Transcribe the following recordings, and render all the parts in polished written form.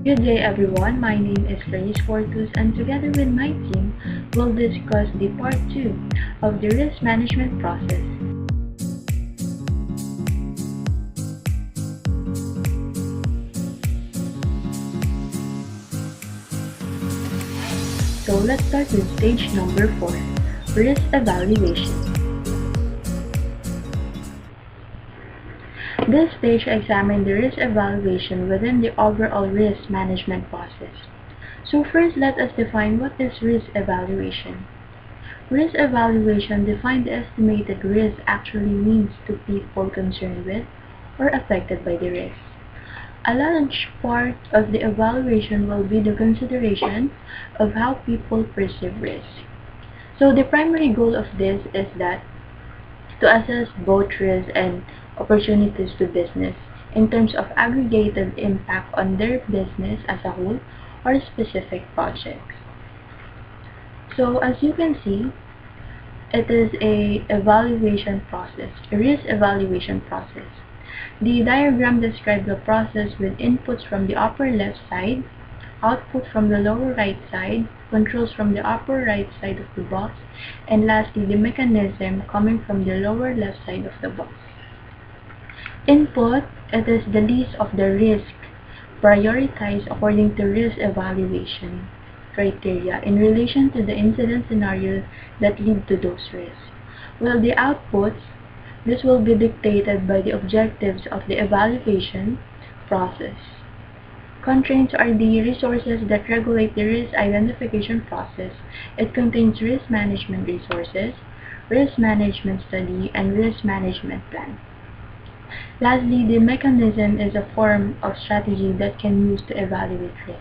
Good day everyone, my name is Clarice Fortus and together with my team, we'll discuss the part 2 of the risk management process. So let's start with stage number 4, risk evaluation. This stage examines the risk evaluation within the overall risk management process. So first, let us define what is risk evaluation. Risk evaluation defines the estimated risk actually means to people concerned with or affected by the risk. A large part of the evaluation will be the consideration of how people perceive risk. So the primary goal of this is that to assess both risks and opportunities to business in terms of aggregated impact on their business as a whole or specific projects. So as you can see, it is a evaluation process, a risk evaluation process. The diagram describes the process with inputs from the upper left side, output from the lower right side, controls from the upper right side of the box, and lastly the mechanism coming from the lower left side of the box. Input, it is the list of the risk prioritized according to risk evaluation criteria in relation to the incident scenario that lead to those risks. While the outputs, this will be dictated by the objectives of the evaluation process. Constraints are the resources that regulate the risk identification process. It contains risk management resources, risk management study, and risk management plan. Lastly, the mechanism is a form of strategy that can use to evaluate risk.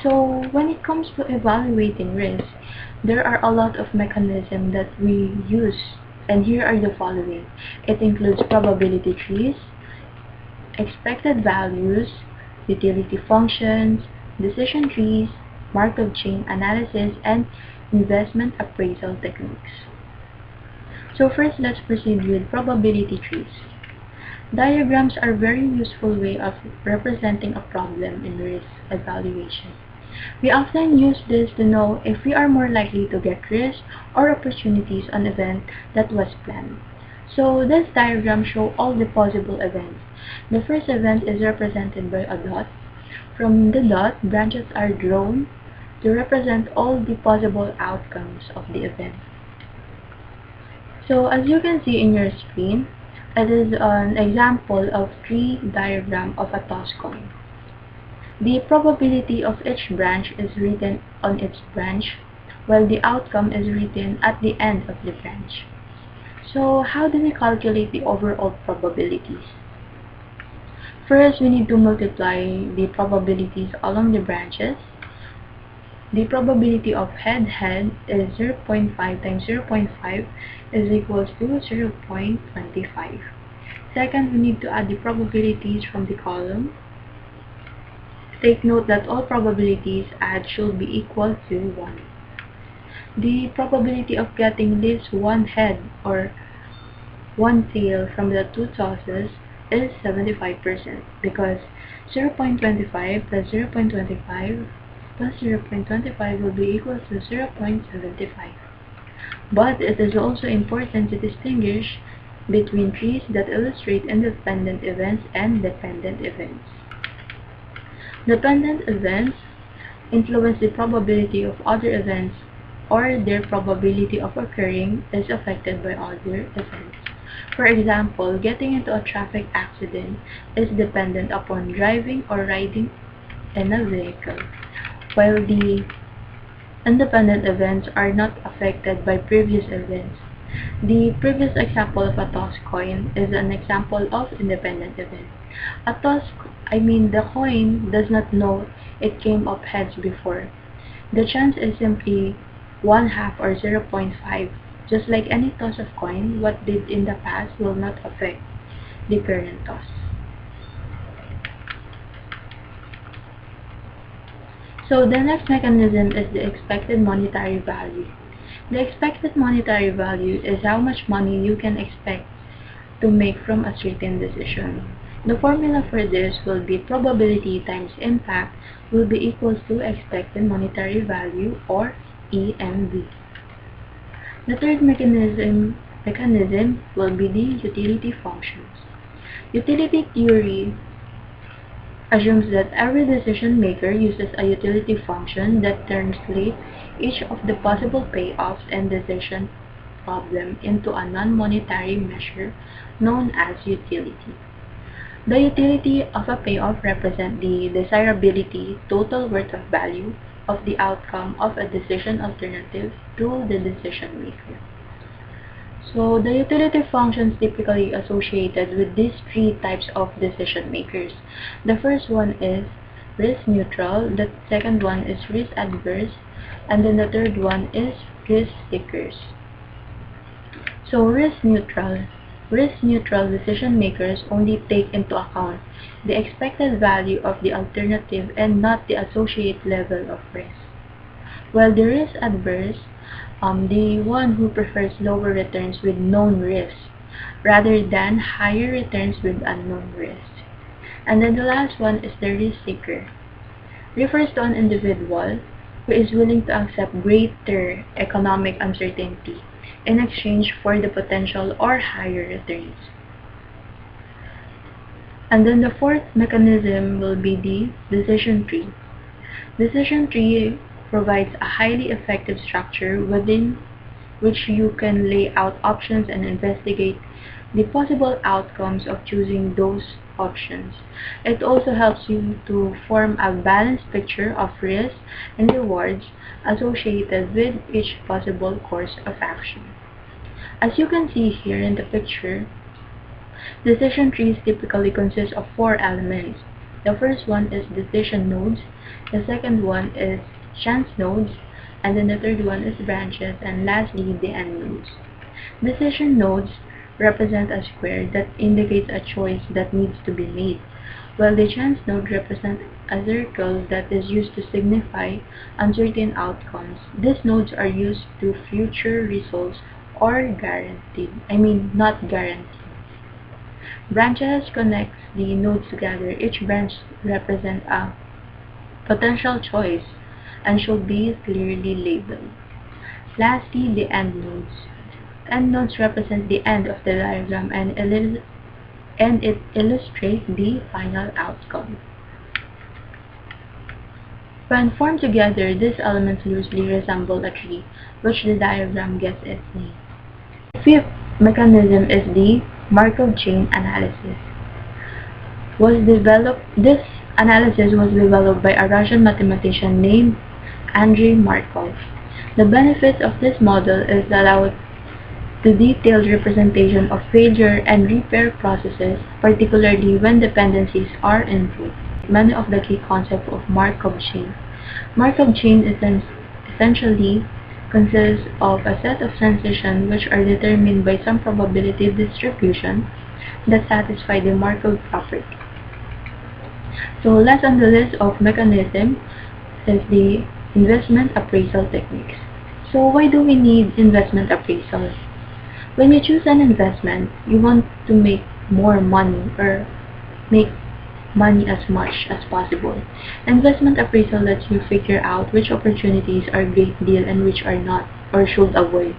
So, when it comes to evaluating risk, there are a lot of mechanisms that we use, and here are the following. It includes probability trees, expected values, utility functions, decision trees, Markov chain analysis, and investment appraisal techniques. So first, let's proceed with probability trees. Diagrams are a very useful way of representing a problem in risk evaluation. We often use this to know if we are more likely to get risks or opportunities on an event that was planned. So this diagram shows all the possible events. The first event is represented by a dot. From the dot, branches are drawn to represent all the possible outcomes of the event. So as you can see in your screen, it is an example of tree diagram of a toss coin. The probability of each branch is written on its branch, while the outcome is written at the end of the branch. So how do we calculate the overall probabilities? First, we need to multiply the probabilities along the branches. The probability of head-head is 0.5 times 0.5 is equals to 0.25. Second, we need to add the probabilities from the column. Take note that all probabilities add should be equal to 1. The probability of getting this one head or one tail from the two tosses is 75% because 0.25 plus 0.25 plus 0.25 will be equal to 0.75. But it is also important to distinguish between trees that illustrate independent events and dependent events. Dependent events influence the probability of other events, or their probability of occurring is affected by other events. For example, getting into a traffic accident is dependent upon driving or riding in a vehicle, while the independent events are not affected by previous events. The previous example of a toss coin is an example of independent event. The coin does not know it came up heads before. The chance is simply 1/2 or 0.5. Just like any toss of coin, what did in the past will not affect the current toss. So the next mechanism is the expected monetary value. The expected monetary value is how much money you can expect to make from a certain decision. The formula for this will be probability times impact will be equals to expected monetary value, or EMV. The third mechanism will be the utility functions. Utility theory assumes that every decision maker uses a utility function that translates each of the possible payoffs and decision problem into a non-monetary measure known as utility. The utility of a payoff represents the desirability, total worth of value, of the outcome of a decision alternative to the decision maker. So, the utility functions typically associated with these three types of decision makers. The first one is risk neutral, the second one is risk adverse, and then the third one is risk takers. So, risk neutral decision makers only take into account the expected value of the alternative and not the associated level of risk. While the risk adverse, the one who prefers lower returns with known risks rather than higher returns with unknown risks. And then the last one is the risk taker. Refers to an individual who is willing to accept greater economic uncertainty in exchange for the potential or higher returns. And then the fourth mechanism will be the decision tree. Decision tree provides a highly effective structure within which you can lay out options and investigate the possible outcomes of choosing those options. It also helps you to form a balanced picture of risks and rewards associated with each possible course of action. As you can see here in the picture, decision trees typically consist of four elements. The first one is decision nodes, the second one is chance nodes, and then the third one is branches, and lastly the end nodes. Decision nodes represent a square that indicates a choice that needs to be made, while the chance node represents a circle that is used to signify uncertain outcomes. These nodes are used to future results or not guaranteed. Branches connects the nodes together. Each branch represents a potential choice and should be clearly labeled. Lastly, the end nodes. End nodes represent the end of the diagram and it illustrates the final outcome. When formed together, these elements loosely resemble a tree, which the diagram gets its name. The fifth mechanism is the Markov chain analysis. This analysis was developed by a Russian mathematician named Andrei Markov. The benefits of this model is allowed the detailed representation of failure and repair processes, particularly when dependencies are involved. Many of the key concepts of Markov chain. Markov chain essentially consists of a set of transitions which are determined by some probability distribution that satisfy the Markov property. So last on the list of mechanisms is the investment appraisal techniques. So why do we need investment appraisal? When you choose an investment, you want to make more money or make money as much as possible. Investment appraisal lets you figure out which opportunities are a great deal and which are not or should avoid.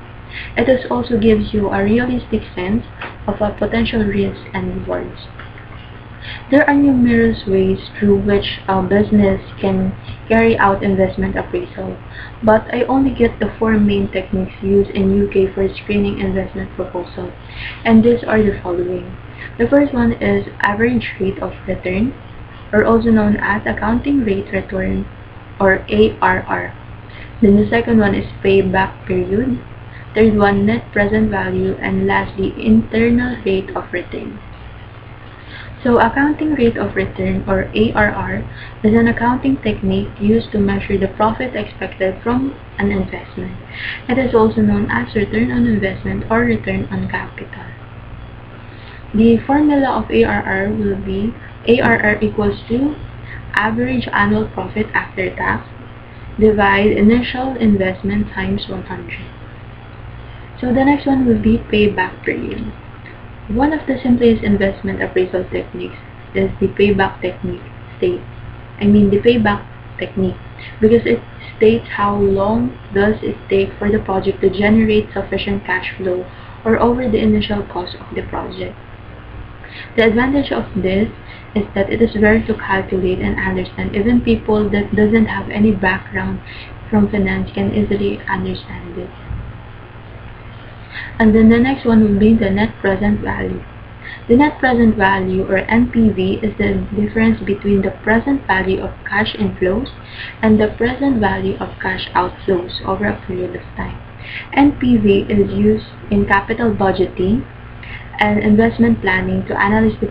It also gives you a realistic sense of a potential risk and rewards. There are numerous ways through which a business can carry out investment appraisal, but I only get the four main techniques used in UK for screening investment proposal, and these are the following. The first one is average rate of return, or also known as accounting rate return, or ARR. Then the second one is payback period, third one net present value, and lastly internal rate of return. So accounting rate of return, or ARR, is an accounting technique used to measure the profit expected from an investment. It is also known as return on investment or return on capital. The formula of ARR will be ARR equals to average annual profit after tax divide initial investment times 100. So the next one will be payback period. One of the simplest investment appraisal techniques is the payback technique because it states how long does it take for the project to generate sufficient cash flow or over the initial cost of the project. The advantage of this is that it is rare to calculate and understand. Even people that doesn't have any background from finance can easily understand this. And then the next one will be the net present value. The net present value, or NPV, is the difference between the present value of cash inflows and the present value of cash outflows over a period of time. NPV is used in capital budgeting and investment planning to analyze the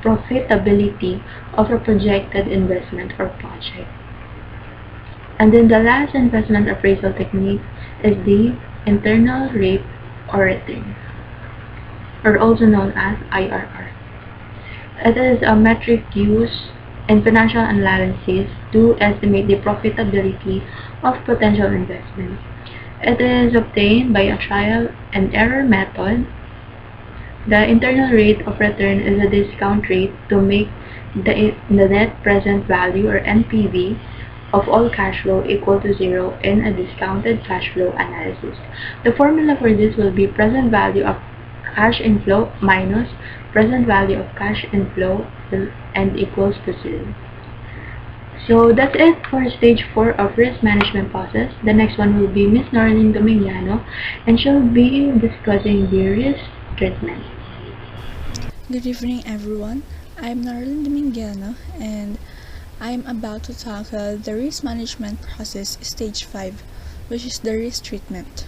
profitability of a projected investment or project. And then the last investment appraisal technique is the internal rate or return, or also known as IRR. It is a metric used in financial analysis to estimate the profitability of potential investments. It is obtained by a trial and error method. The internal rate of return is a discount rate to make the net present value, or NPV, of all cash flow equal to 0 in a discounted cash flow analysis. The formula for this will be present value of cash inflow minus present value of cash inflow and equals to 0. So that's it for stage 4 of risk management process. The next one will be Miss Noralyn Dominguiano, and she'll be discussing the risk treatment. Good evening, everyone. I'm Noralyn Dominguiano, and I'm about to tackle the risk management process stage 5, which is the risk treatment.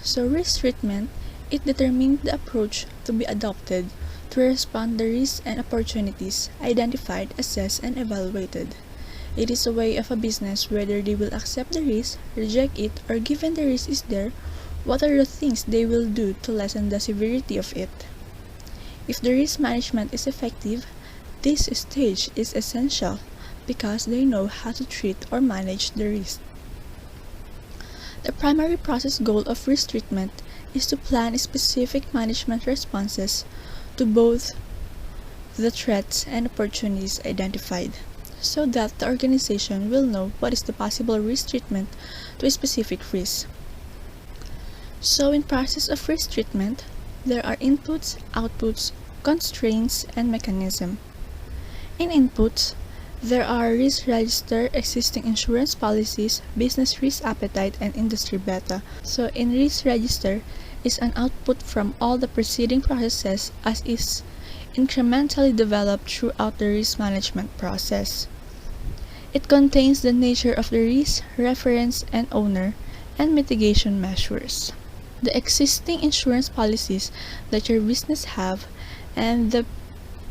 So risk treatment, it determines the approach to be adopted to respond to the risks and opportunities identified, assessed, and evaluated. It is a way of a business whether they will accept the risk, reject it, or given the risk is there, what are the things they will do to lessen the severity of it. If the risk management is effective, this stage is essential because they know how to treat or manage the risk. The primary process goal of risk treatment is to plan specific management responses to both the threats and opportunities identified, so that the organization will know what is the possible risk treatment to a specific risk. So in process of risk treatment, there are inputs, outputs, constraints, and mechanism. In inputs, there are risk register, existing insurance policies, business risk appetite, and industry beta. So in risk register is an output from all the preceding processes as is incrementally developed throughout the risk management process. It contains the nature of the risk, reference, and owner, and mitigation measures. The existing insurance policies that your business have, and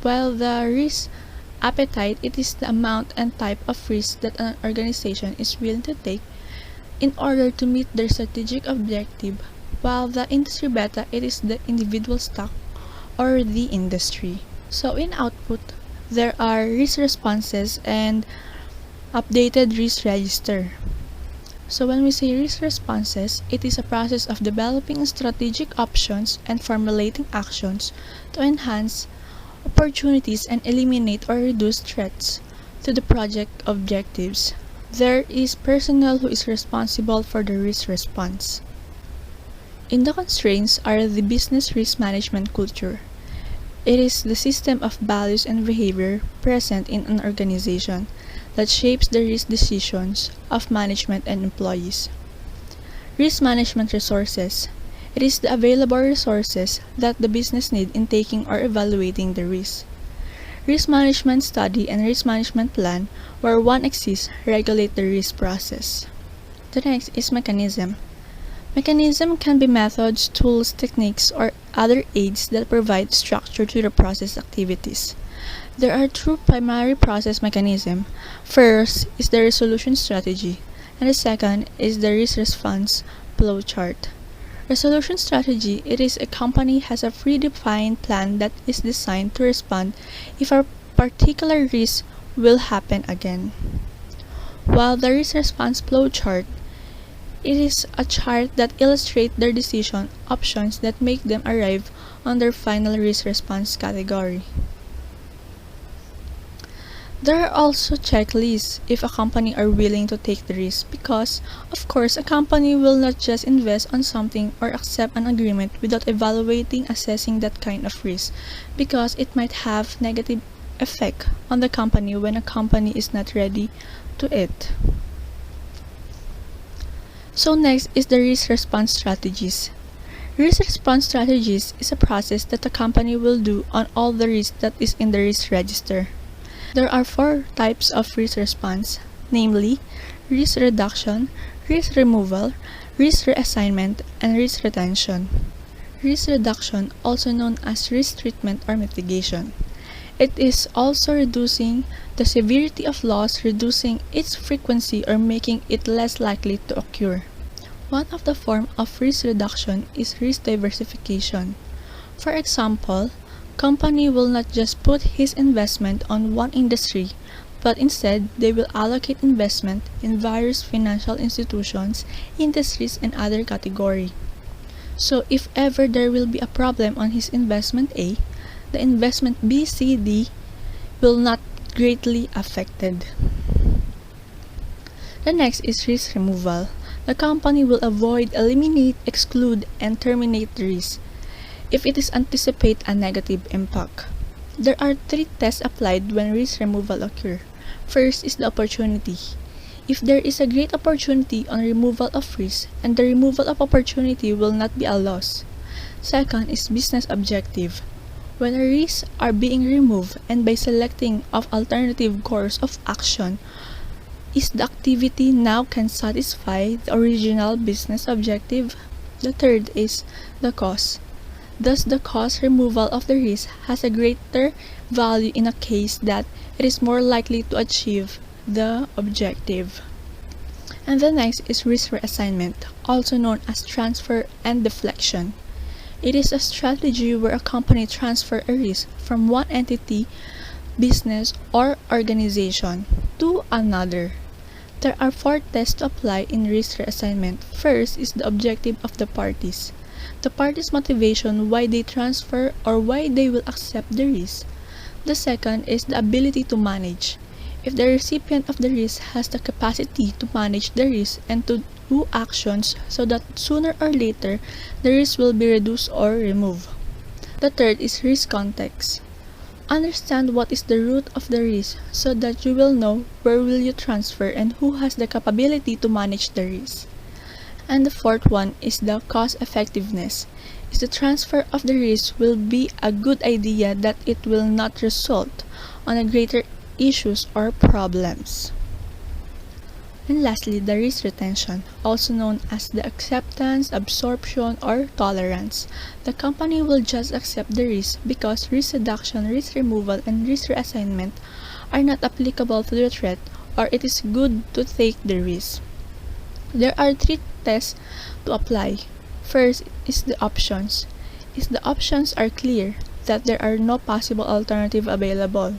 while the risk appetite, it is the amount and type of risk that an organization is willing to take in order to meet their strategic objective, while the industry beta, it is the individual stock or the industry. So in output, there are risk responses and updated risk register. So when we say risk responses, it is a process of developing strategic options and formulating actions to enhance opportunities and eliminate or reduce threats to the project objectives. There is personnel who is responsible for the risk response. In the constraints are the business risk management culture. It is the system of values and behavior present in an organization that shapes the risk decisions of management and employees. Risk management resources. It is the available resources that the business need in taking or evaluating the risk. Risk management study and risk management plan, where one exists, regulate the risk process. The next is mechanism. Mechanism can be methods, tools, techniques, or other aids that provide structure to the process activities. There are two primary process mechanisms. First is the resolution strategy, and the second is the risk response flow chart. Resolution strategy, it is a company has a predefined plan that is designed to respond if a particular risk will happen again. While the risk response flow chart, it is a chart that illustrates their decision options that make them arrive on their final risk response category. There are also checklists if a company are willing to take the risk because, of course, a company will not just invest on something or accept an agreement without assessing that kind of risk because it might have negative effect on the company when a company is not ready to it. So next is the risk response strategies. Risk response strategies is a process that a company will do on all the risk that is in the risk register. There are 4 types of risk response, namely risk reduction, risk removal, risk reassignment, and risk retention. Risk reduction, also known as risk treatment or mitigation. It is also reducing the severity of loss, reducing its frequency, or making it less likely to occur. One of the forms of risk reduction is risk diversification. For example, company will not just put his investment on one industry, but instead they will allocate investment in various financial institutions, industries, and other category. So if ever there will be a problem on his investment A, the investment B, C, D will not greatly affected. The next is risk removal. The company will avoid, eliminate, exclude, and terminate the risk if it is anticipate a negative impact. There are 3 tests applied when risk removal occur. First is the opportunity. If there is a great opportunity on removal of risk, and the removal of opportunity will not be a loss. Second is business objective. When risks are being removed and by selecting of alternative course of action, is the activity now can satisfy the original business objective? The third is the cost. Thus, the cost removal of the risk has a greater value in a case that it is more likely to achieve the objective. And the next is risk reassignment, also known as transfer and deflection. It is a strategy where a company transfers a risk from one entity, business, or organization to another. There are 4 tests to apply in risk reassignment. First is the objective of the parties. The parties' motivation why they transfer or why they will accept the risk. The second is the ability to manage. If the recipient of the risk has the capacity to manage the risk and to do actions so that sooner or later the risk will be reduced or removed. The third is risk context. Understand what is the root of the risk so that you will know where will you transfer and who has the capability to manage the risk. And the fourth one is the cost effectiveness. Is the transfer of the risk will be a good idea that it will not result on a greater issues or problems. And lastly, the risk retention, also known as the acceptance, absorption, or tolerance. The company will just accept the risk because risk reduction, risk removal, and risk reassignment are not applicable to the threat, or it is good to take the risk. There are 3 tests to apply. First is the options. If the options are clear, that there are no possible alternative available.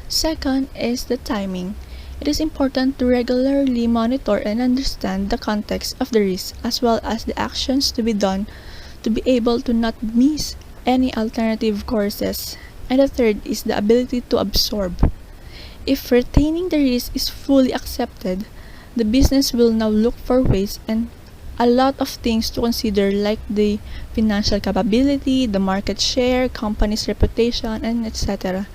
Second is the timing. It is important to regularly monitor and understand the context of the risk as well as the actions to be done to be able to not miss any alternative courses. And the third is the ability to absorb. If retaining the risk is fully accepted, the business will now look for ways and a lot of things to consider like the financial capability, the market share, company's reputation, and etc.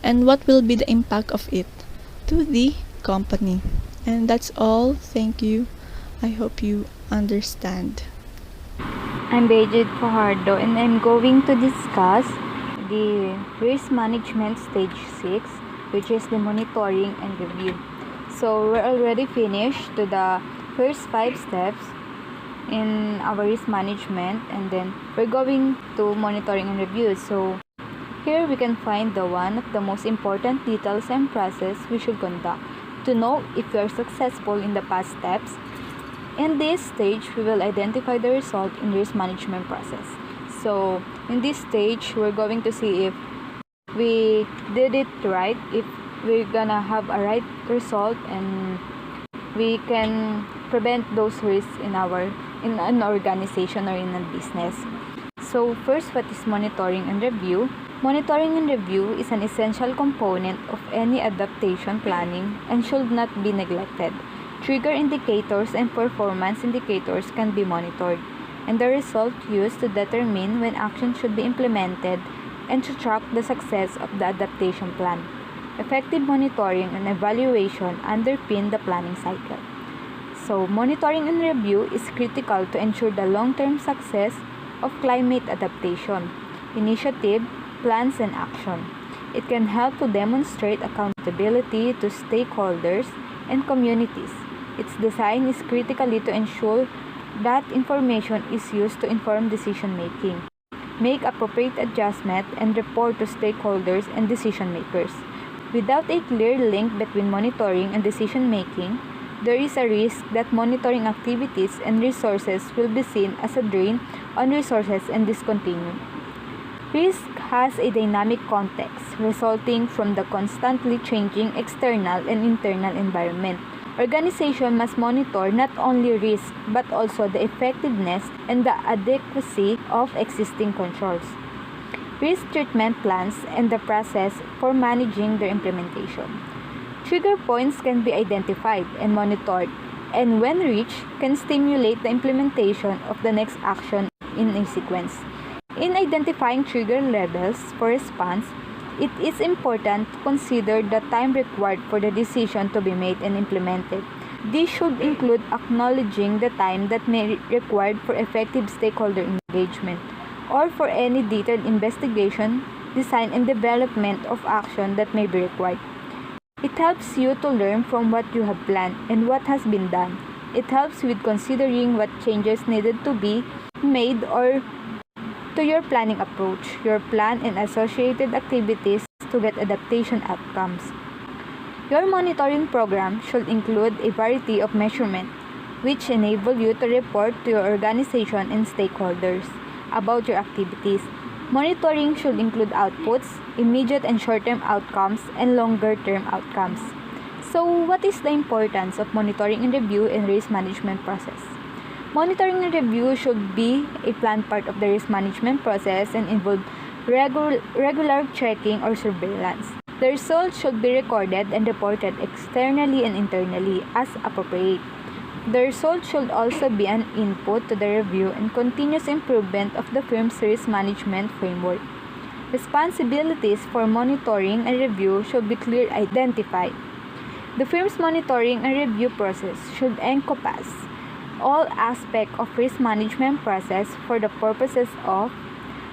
And what will be the impact of it to the company. And that's all. Thank you. I hope you understand. I'm Bea Jade Fajardo and I'm going to discuss the risk management stage 6, which is the monitoring and review. So we're already finished to the first 5 steps in our risk management, and then we're going to monitoring and review. So here we can find the one of the most important details and process we should conduct to know if we are successful in the past steps. In this stage, we will identify the result in risk management process. So in this stage, we're going to see if we did it right, if we're gonna have a right result, and we can prevent those risks in an organization or in a business. So first, what is monitoring and review? Monitoring and review is an essential component of any adaptation planning and should not be neglected. Trigger indicators and performance indicators can be monitored, and the result used to determine when action should be implemented and to track the success of the adaptation plan. Effective monitoring and evaluation underpin the planning cycle. So, monitoring and review is critical to ensure the long-term success of climate adaptation, initiative, plans, and action. It can help to demonstrate accountability to stakeholders and communities. Its design is critically to ensure that information is used to inform decision-making, make appropriate adjustments, and report to stakeholders and decision-makers. Without a clear link between monitoring and decision-making, there is a risk that monitoring activities and resources will be seen as a drain on resources and discontinued. Risk has a dynamic context resulting from the constantly changing external and internal environment. Organizations must monitor not only risk but also the effectiveness and the adequacy of existing controls, risk treatment plans, and the process for managing their implementation. Trigger points can be identified and monitored, and when reached, can stimulate the implementation of the next action in a sequence. In identifying trigger levels for response, it is important to consider the time required for the decision to be made and implemented. This should include acknowledging the time that may be required for effective stakeholder engagement, or for any detailed investigation, design, and development of action that may be required. It helps you to learn from what you have planned and what has been done. It helps with considering what changes needed to be made or to your planning approach, your plan, and associated activities to get adaptation outcomes. Your monitoring program should include a variety of measurements which enable you to report to your organization and stakeholders about your activities. Monitoring should include outputs, immediate and short-term outcomes, and longer-term outcomes. So, what is the importance of monitoring and review in risk management process? Monitoring and review should be a planned part of the risk management process and involve regular checking or surveillance. The results should be recorded and reported externally and internally as appropriate. The result should also be an input to the review and continuous improvement of the firm's risk management framework. Responsibilities for monitoring and review should be clearly identified. The firm's monitoring and review process should encompass all aspects of risk management process for the purposes of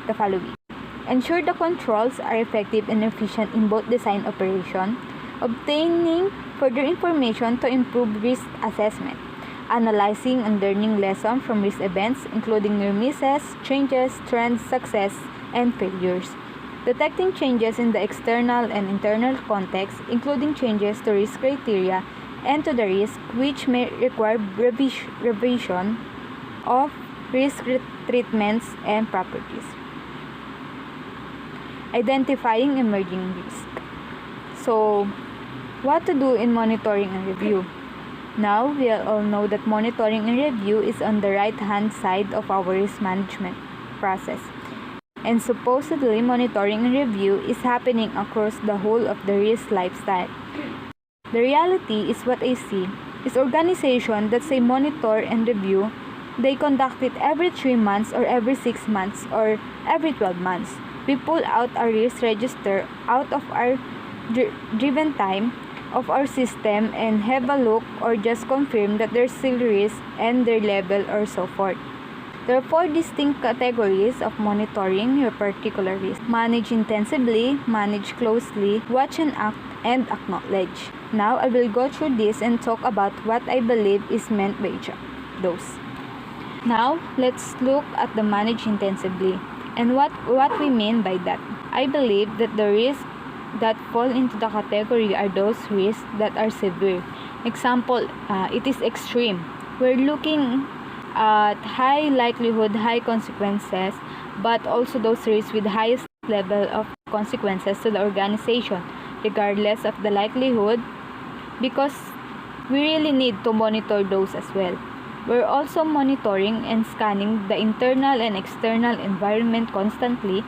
the following. Ensure the controls are effective and efficient in both design and operation, obtaining further information to improve risk assessment, analyzing and learning lessons from risk events, including near misses, changes, trends, success, and failures. Detecting changes in the external and internal context, including changes to risk criteria and to the risk which may require revision of risk treatments and properties. Identifying emerging risk. So, what to do in monitoring and review? Now, we all know that monitoring and review is on the right-hand side of our risk management process. And supposedly, monitoring and review is happening across the whole of the risk lifestyle. The reality is what I see is organizations that say monitor and review, they conduct it every 3 months or every 6 months or every 12 months. We pull out our risk register out of our driven time of our system and have a look or just confirm that there's still risk and their level or so forth. There are 4 distinct categories of monitoring your particular risk. Manage intensively, manage closely, watch and act, and acknowledge. Now, I will go through this and talk about what I believe is meant by each of those. Now, let's look at the manage intensively and what we mean by that. I believe that the risks that fall into the category are those risks that are severe. Example, it is extreme. We're looking at high likelihood, high consequences, but also those risks with highest level of consequences to the organization, regardless of the likelihood, because we really need to monitor those as well. We're also monitoring and scanning the internal and external environment constantly,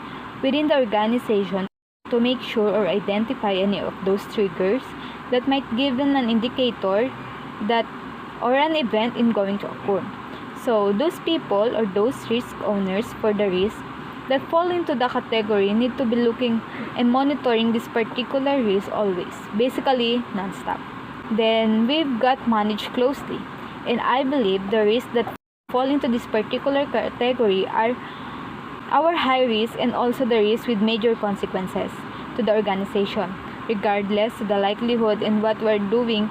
within the organization to make sure or identify any of those triggers that might give an indicator that or an event is going to occur. So those people or those risk owners for the risk that fall into the category need to be looking and monitoring this particular risk always, basically non-stop. Then we've got managed closely, and I believe the risks that fall into this particular category are our high risk and also the risk with major consequences to the organization. Regardless of the likelihood in what we're doing,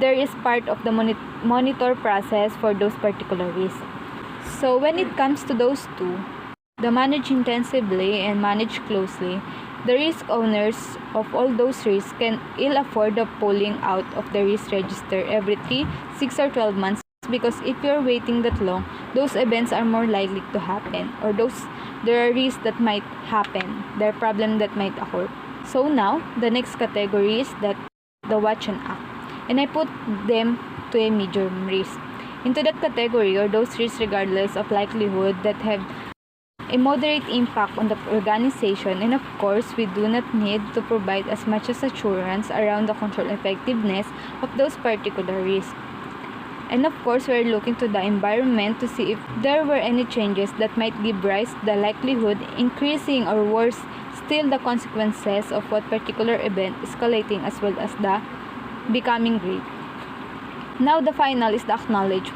there is part of the monitor process for those particular risks. So when it comes to those two, the manage intensively and manage closely, the risk owners of all those risks can ill afford the pulling out of the risk register every 3, 6, or 12 months, because if you're waiting that long, those events are more likely to happen, or there are risks that might happen, there are problems that might occur. So now, the next category is that the watch and act, and I put them to a medium risk. Into that category or those risks regardless of likelihood that have a moderate impact on the organization, and of course, we do not need to provide as much as assurance around the control effectiveness of those particular risks. And of course, we are looking to the environment to see if there were any changes that might give rise to the likelihood increasing, or worse still, the consequences of what particular event escalating as well as the becoming grave. Now the final is the acknowledge,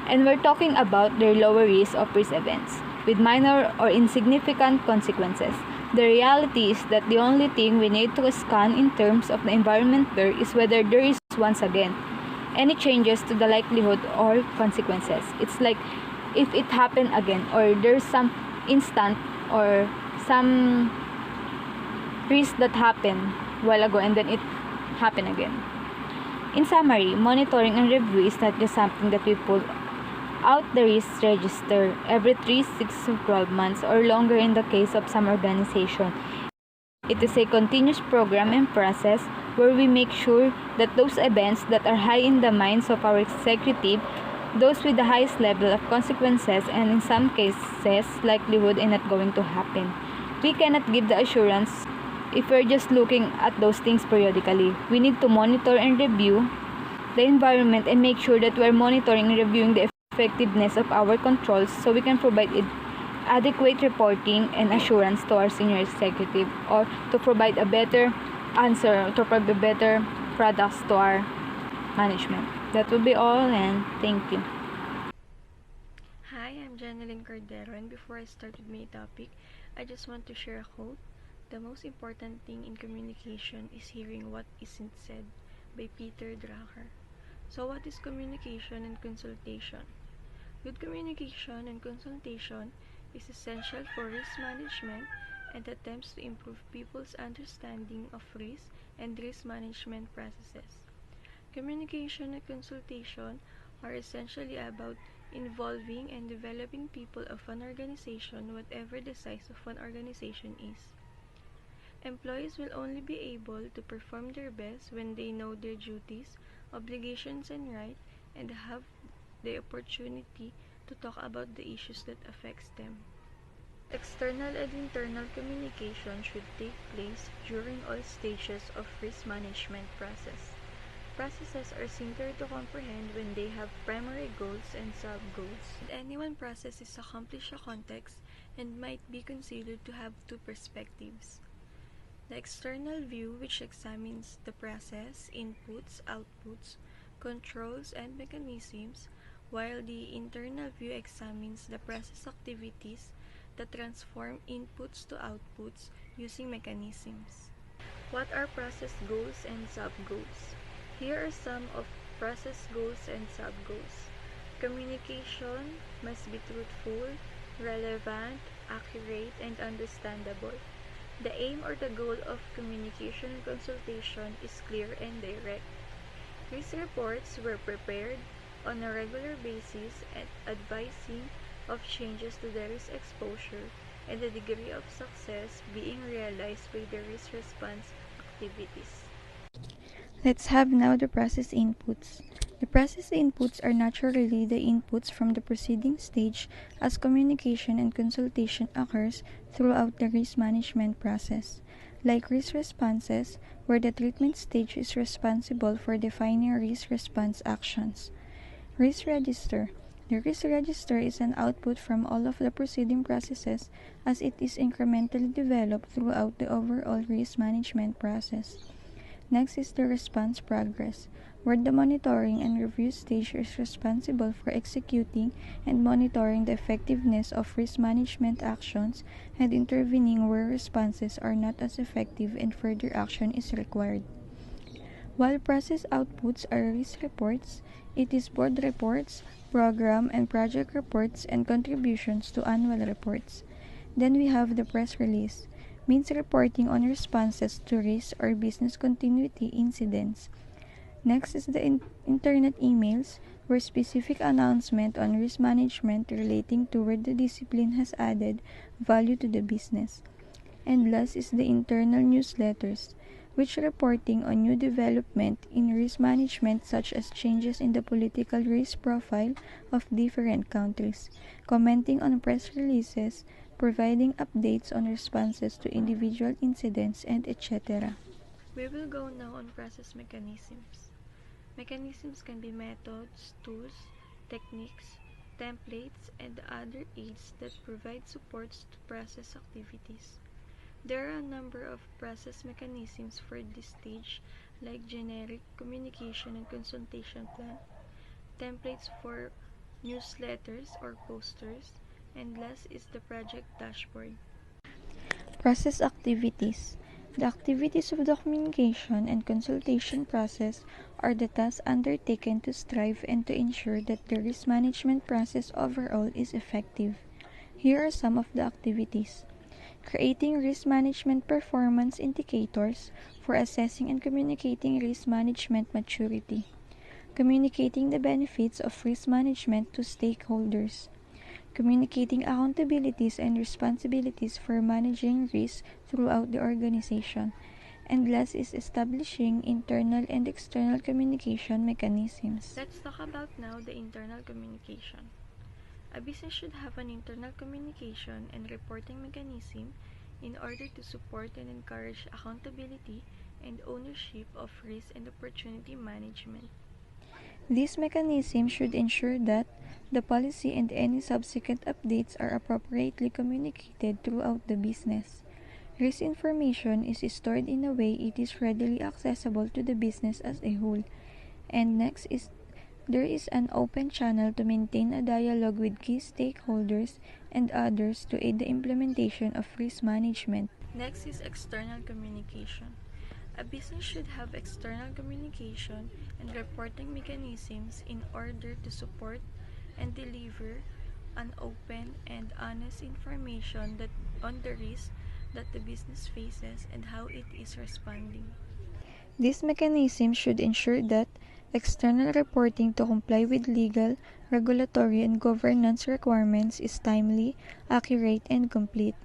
and we're talking about the lower risk of risk events with minor or insignificant consequences. The reality is that the only thing we need to scan in terms of the environment there is whether there is, once again, any changes to the likelihood or consequences. It's like if it happened again, or there's some instant or some risk that happened a while ago and then it happened again. In summary, monitoring and review is not just something that we pull out the risk register every 3, 6, or 12 months or longer in the case of some organization. It is a continuous program and process where we make sure that those events that are high in the minds of our executive, those with the highest level of consequences and in some cases likelihood are not going to happen. We cannot give the assurance if we're just looking at those things periodically. We need to monitor and review the environment and make sure that we're monitoring and reviewing the effectiveness of our controls so we can provide adequate reporting and assurance to our senior executive, or to provide a better answer, to provide better products to our management. That will be all, and thank you. Hi, I'm Cordero, and before I start with my topic, I just want to share a quote. The most important thing in communication is hearing what isn't said, by Peter Drucker. So what is communication and consultation? Good communication and consultation is essential for risk management and attempts to improve people's understanding of risk and risk management processes. Communication and consultation are essentially about involving and developing people of an organization, whatever the size of an organization is. Employees will only be able to perform their best when they know their duties, obligations, and rights, and have the opportunity to talk about the issues that affects them. External and internal communication should take place during all stages of risk management process. Processes are simpler to comprehend when they have primary goals and sub-goals. Any one process is accomplished a context and might be considered to have two perspectives. The external view, which examines the process, inputs, outputs, controls, and mechanisms, while the internal view examines the process activities that transform inputs to outputs using mechanisms. What are process goals and sub-goals? Here are some of process goals and sub-goals. Communication must be truthful, relevant, accurate, and understandable. The aim or the goal of communication and consultation is clear and direct. Risk reports were prepared on a regular basis and advising of changes to the risk exposure and the degree of success being realized by the risk response activities. Let's have now the process inputs. The process inputs are naturally the inputs from the proceeding stage, as communication and consultation occurs throughout the risk management process. Like risk responses, where the treatment stage is responsible for defining risk response actions. Risk register. The risk register is an output from all of the proceeding processes, as it is incrementally developed throughout the overall risk management process. Next is the response progress, where the monitoring and review stage is responsible for executing and monitoring the effectiveness of risk management actions and intervening where responses are not as effective and further action is required. While process outputs are risk reports, it is board reports, program and project reports, and contributions to annual reports. Then we have the press release, means reporting on responses to risk or business continuity incidents. Next is the internet emails, where specific announcement on risk management relating to where the discipline has added value to the business. And last is the internal newsletters, which reporting on new development in risk management such as changes in the political risk profile of different countries, commenting on press releases, providing updates on responses to individual incidents, and etc. We will go now on process mechanisms. Mechanisms can be methods, tools, techniques, templates, and other aids that provide supports to process activities. There are a number of process mechanisms for this stage, like generic communication and consultation plan, templates for newsletters or posters, and last is the project dashboard. Process activities. The activities of the communication and consultation process are the tasks undertaken to strive and to ensure that the risk management process overall is effective. Here are some of the activities. Creating risk management performance indicators for assessing and communicating risk management maturity. Communicating the benefits of risk management to stakeholders. Communicating accountabilities and responsibilities for managing risk throughout the organization. And last is establishing internal and external communication mechanisms. Let's talk about now the internal communication. A business should have an internal communication and reporting mechanism in order to support and encourage accountability and ownership of risk and opportunity management. This mechanism should ensure that the policy and any subsequent updates are appropriately communicated throughout the business. Risk information is stored in a way it is readily accessible to the business as a whole. And next is there is an open channel to maintain a dialogue with key stakeholders and others to aid the implementation of risk management. Next is external communication. A business should have external communication and reporting mechanisms in order to support and deliver an open and honest information on the risk that the business faces and how it is responding. This mechanism should ensure that external reporting to comply with legal, regulatory, and governance requirements is timely, accurate, and complete.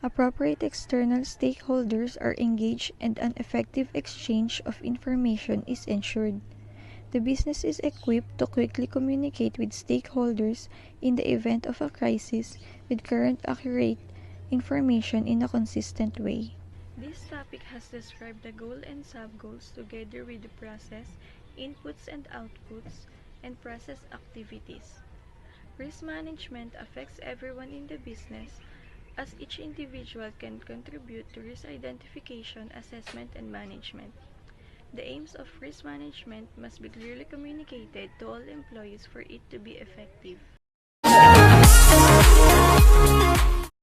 Appropriate external stakeholders are engaged and an effective exchange of information is ensured. The business is equipped to quickly communicate with stakeholders in the event of a crisis with current accurate information in a consistent way. This topic has described the goal and sub-goals together with the process, inputs and outputs, and process activities. Risk management affects everyone in the business, as each individual can contribute to risk identification, assessment, and management. The aims of risk management must be clearly communicated to all employees for it to be effective.